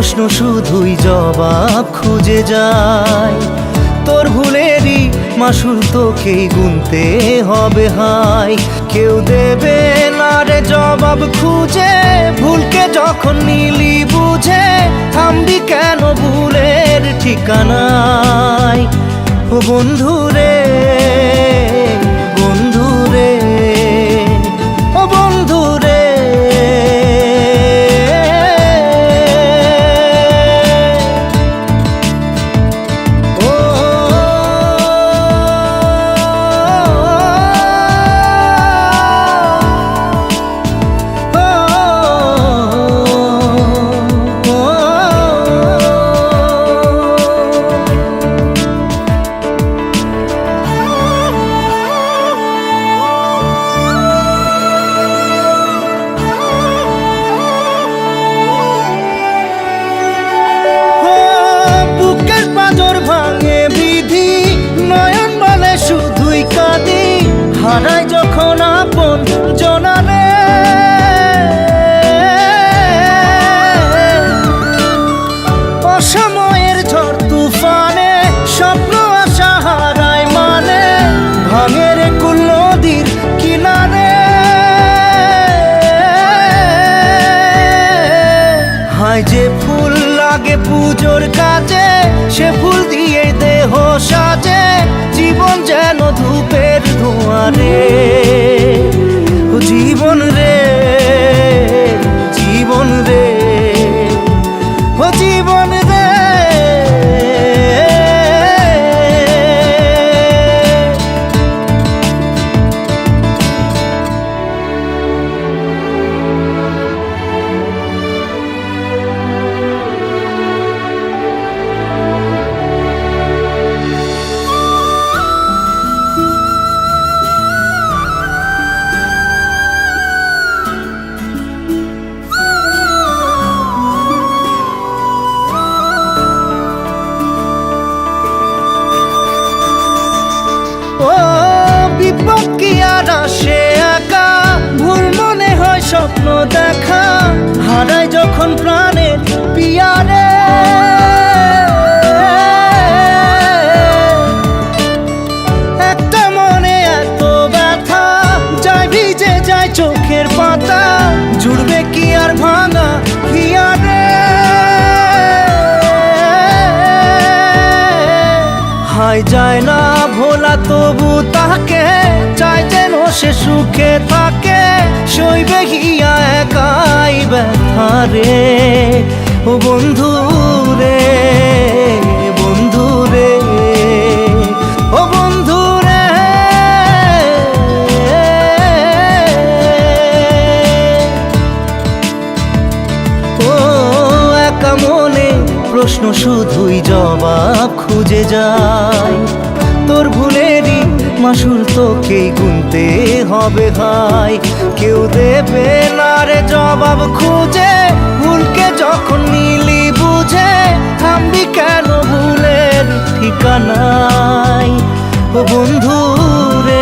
প্রশ্ন শুধুই জবাব খুঁজে যায়। তোর ভুলেরই মাসুল তোকেই গুনতে হবে হায়। কেউ দেবে না রে জবাব খুঁজে, ভুলকে যখন নিলি বুঝে থামবি কেন ভুলের ঠিকানায়। ও বন্ধু রে, বন্ধু রে, ও বন্ধু রে। হারাই যখন আপন জনারে, অসময়ের ঝড় তুফানে স্বপ্ন আশা হারায় মানে, ভাঙের কুল নদীর কিনারে। হায় যে ফুল লাগে পুজোর কাজে, সে ফুল দিয়ে দেহ সাজে, জীবন যেন ধূপের ধোঁয়ারে। ও জীবন রে, জীবন রে, ও জীবন রে। ও বিপদ কি আর আসে একা, ভুল মনে হয় স্বপ্ন দেখা, হারাই যখন প্রাণের পিয়ারে। একটা মনে এত ব্যথা, যায় ভিজে যায় চোখের পাতা, জুড়বে কি আর ভাঙা হিয়ারে। হায় যায় না ভোলা তবু তাকে, চাই যেন সে সুখে থাকে, সইবে গিয়া একাই ব্যথা রে। ও বন্ধু রে, বন্ধু রে, ও বন্ধু রে। ও একা মনে প্রশ্ন শুধুই জবাব খুঁজে যায়। তোর ভুলেরই মাসুল তোকেই গুনতে হবে হায়। কেউ দেবে না রে জবাব খুঁজে, ভুলকে যখন নিলি বুঝে থামবি কেন ভুলের ঠিকানায়। ও বন্ধু রে।